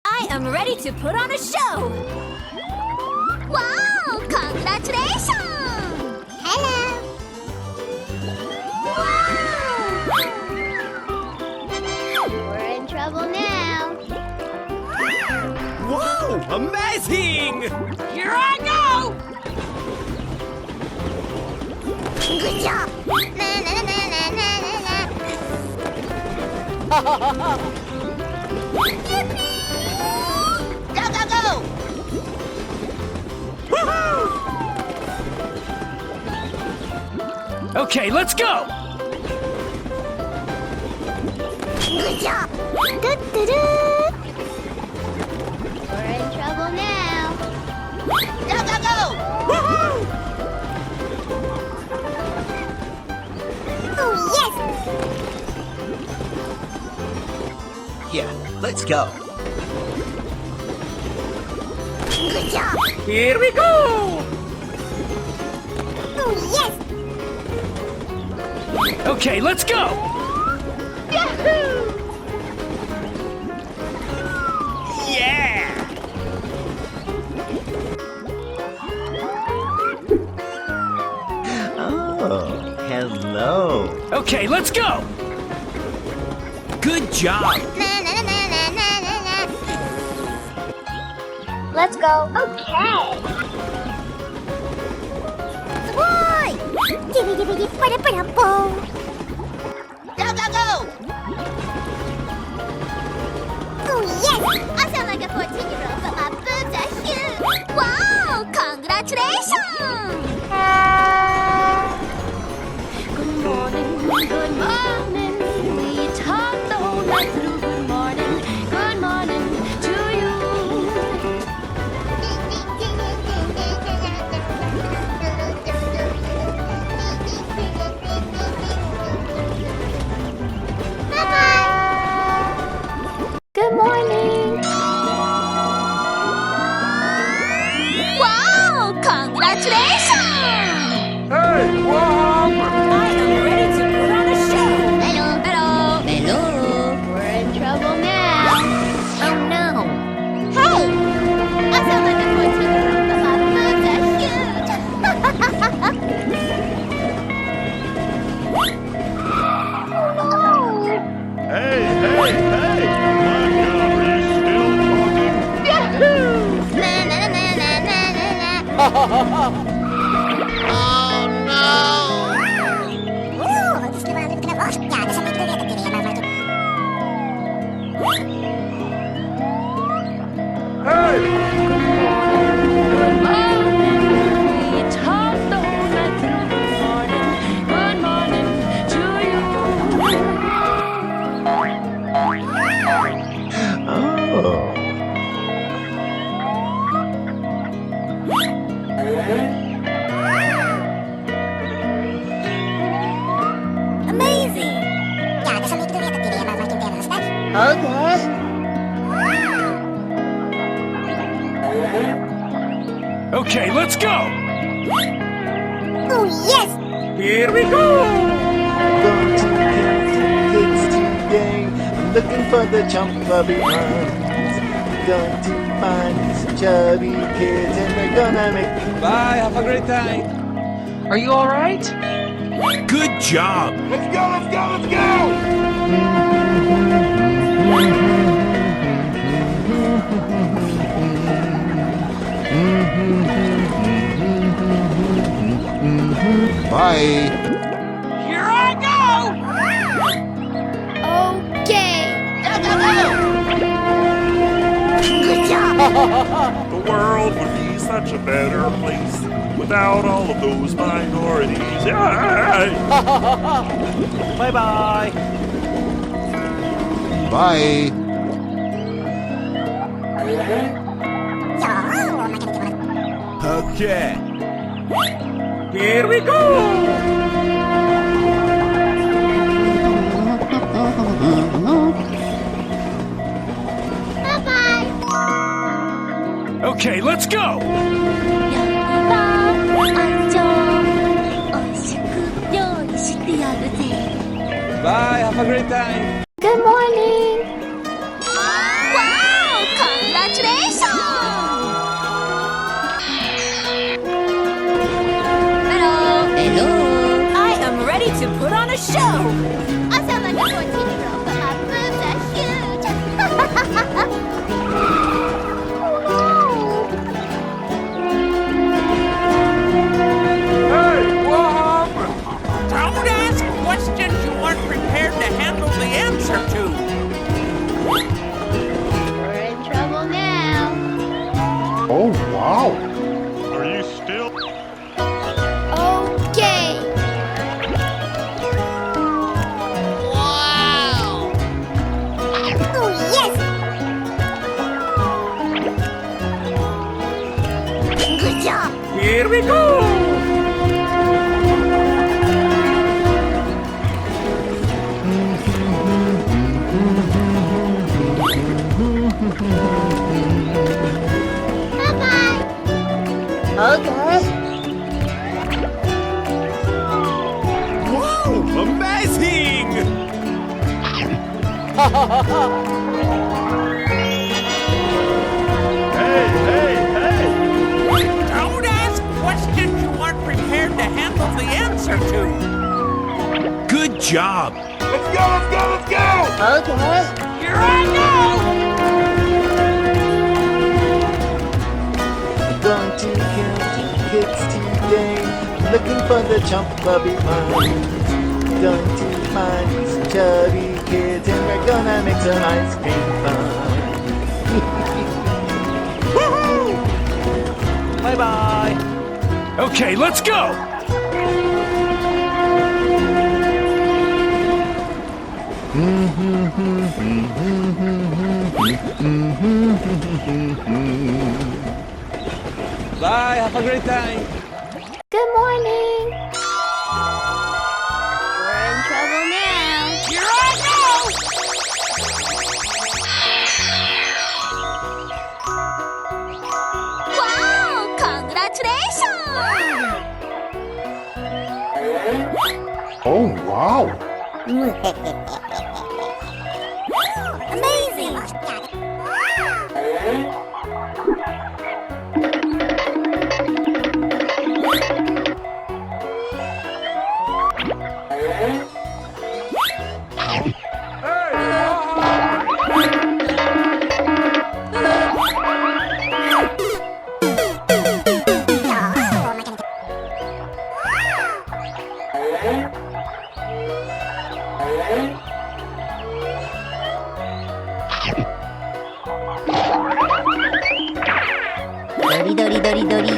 I am ready to put on a show! Wow! Congratulations! Hello! Wow! We're in trouble now. Whoa! Amazing! Here I go! Good job! Na na na na na na na. Yippee! Go go go! Okay, let's go! Good job! We're in trouble now. Go go go! Oh yes! Yeah, let's go. Good job! Here we go! Oh yes! Okay, let's go! Yahoo! Yeah! Oh, hello. Okay, let's go! Good job! Na na na na na na na. Let's go. Okay. Boy! Dibby dibby dip para para boom. Go go go! Oh yes! I sound like a 14-year-old, but my boobs are huge. Wow! Congratulations! Good morning, good morning. We talked the whole night through. Good morning to you. Good morning. Wow! Congratulations! Hey, I what am ready to put on a show. Hello, hello, hello. We're in trouble now. Oh no. Hey! I sound like a 14-year-old, but my boobs are huge. Oh no. Hey, hey, hey! My God, are you still talking? Yahoo! Na na na na na na na. Good morning. We talked the whole night through. Good morning to you. Oh. Amazing! Okay. Okay, let's go! Oh yes! Here we go! Going to kids today, looking for the jumper behind. Going to find some chubby kids and they're gonna make Bye, have a great time. Are you all right? Good job! Let's go, let's go, let's go! Bye. Here I go. Okay! Go go go! Good job! The world would be such a better place without all of those minorities. Yeah. Bye-bye! Bye. Okay. Here we go! Bye-bye! Okay, let's go! Bye, have a great time. Good morning. Wow! a show. I sound like a 14-year-old, but my boobs are huge. Hey, what happened? Don't ask questions you aren't prepared to handle the answer to. We're in trouble now. Oh, wow. Are you still? Okay. Wow. Oh, yes. Good job. Here we go! Bye-bye. Okay. Wow, amazing! Hey! Don't ask questions you aren't prepared to handle the answer to. Good job! Let's go! Okay. Here I go! Going to kill kids today. Looking for the chump puppy ones. Going to find some chubby kids and we're gonna make some ice cream fun. Bye-bye. Okay, let's go! Bye, have a great time. Good morning. We're in trouble now. Here I Wow! Congratulations! Oh, wow. Amazing!ドリドリドリドリ。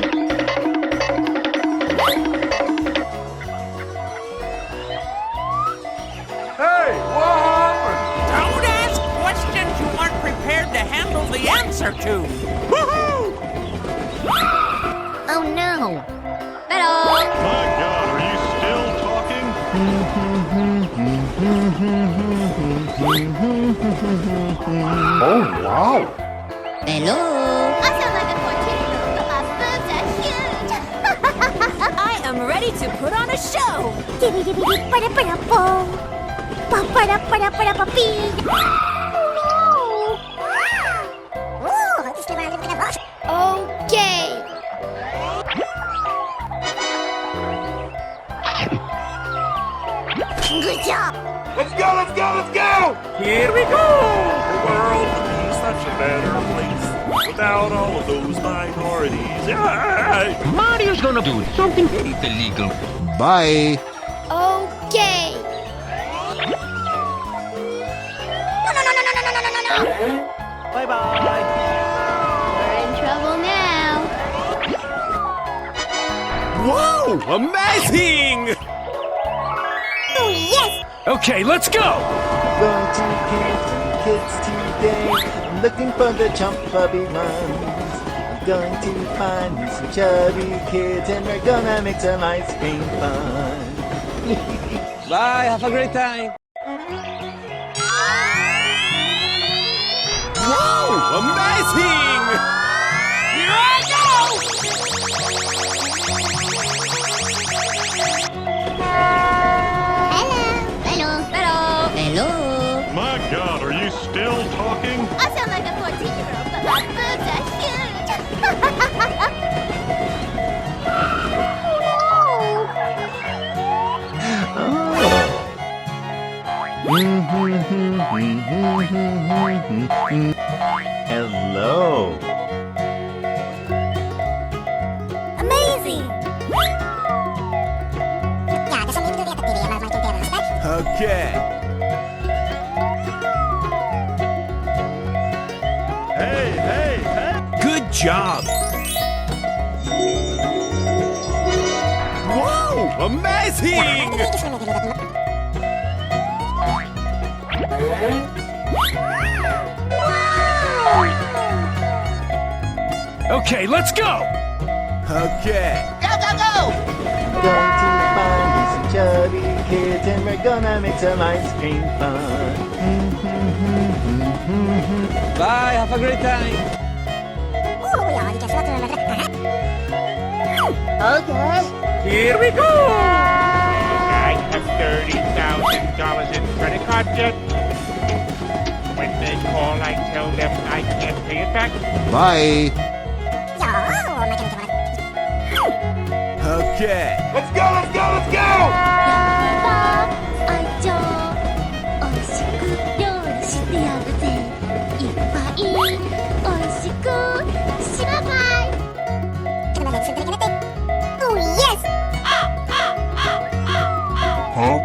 Hey, what happened? Don't ask questions you aren't prepared to handle the answer to. Oh no! Hello! My God, are you still talking? Oh, wow. Hello! I sound like a 14-year-old, but my boobs are huge! I am ready to put on a show. Okay. Good job. Let's go! Here we go! The world would be such a better place without all of those minorities. Yeah. Mario's gonna do something illegal. Bye. Okay. No. Bye-bye. We're in trouble now. Wow, amazing! Oh, yes. Okay, let's go! Going to kill kids today. Looking for the chump puppy ones. Going to find some chubby kids and we're gonna make some ice cream fun. Bye, have a great time. Wow, amazing! Here I go! Hello. My God, are you still talking? I sound like a 14-year-old, but my boobs are huge. Hello. Amazing! Okay. Hey, hey, hey! Good job. Whoa! Amazing! Okay, let's go. Okay. Going to find you some chubby kids and we're gonna make some ice cream fun. Bye, have a great time. Okay. Here we go. I have $30,000 in credit card debt. When they call, I tell them I can't pay it back. Bye. Okay. Let's go, let's go, let's go! 愛情おいしく料理してやるぜいっぱいおいしくしなさい Oh, yes! Huh?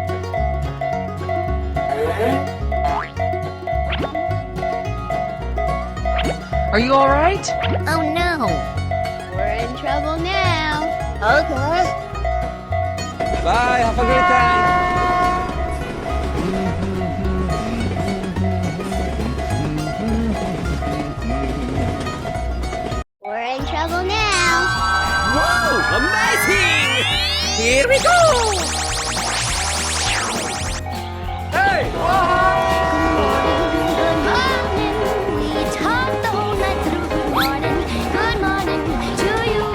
Are you alright? Oh, no. We're in trouble now. Okay. Bye, have a great time. We're in trouble now. Whoa! Amazing! Here we go. Hey! Good morning. We talked the whole night through. Good morning to you.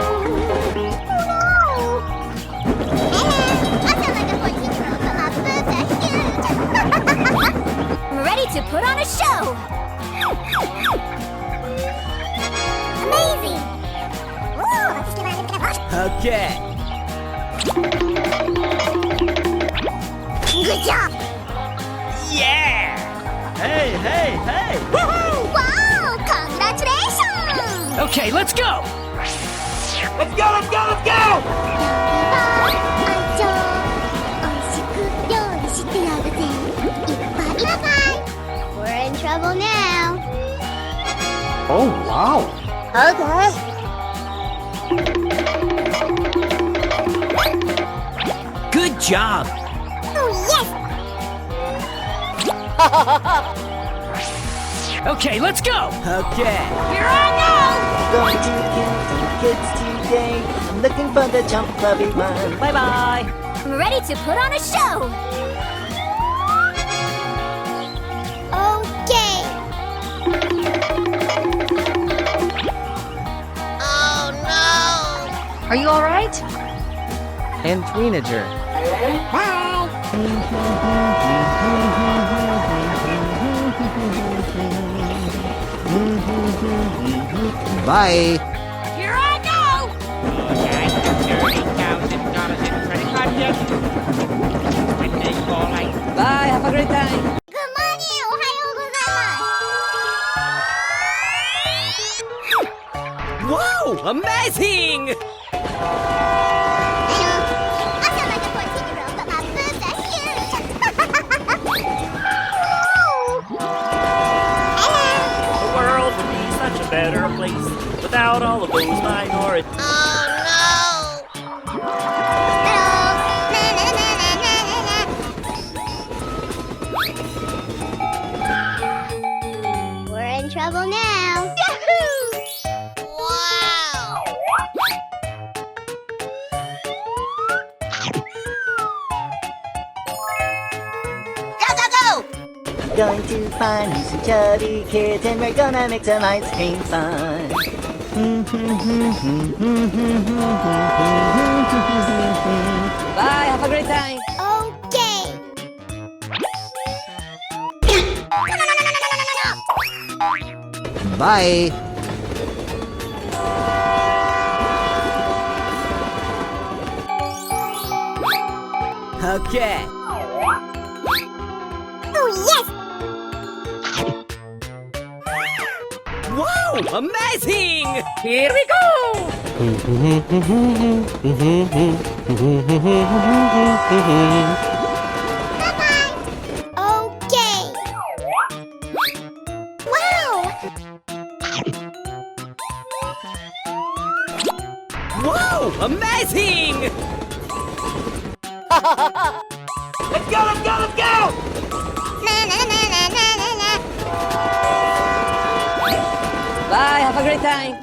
I'm ready to put on a show. Amazing. Okay. Good job. Yeah! Hey, hey, hey! Wow, congratulations. Okay, let's go! Let's go, let's go, let's go! 愛情おいしく料理してやるぜいっぱい We're in trouble now. Oh, wow. Okay. Good job! Oh, yes. Okay, let's go! Okay. Here I go. Going to kids today. I'm looking for the jump clubby one. Bye-bye! I'm ready to put on a show. Okay. Oh, no. Are you alright? And Tweenager. Bye. Here I go. I have $30,000 in credit card debt. When they call, I Bye, have a great time. Good morning. おはようございます。 Whoa! Amazing! I sound like a 14-year-old, but my boobs are huge. The world would be such a better place without all of those minorities. We're in trouble now. Yahoo! Wow! Go, go, go! Going to find you some chubby kids and we're gonna make some ice cream fun. Bye, have a great time. Okay. Bye. Okay. Oh, yes! Wow! Amazing! Here we go! Okay. Wow. Wow! Amazing! Let's go, let's go, let's go! Na na na na na na na. Bye, have a great time!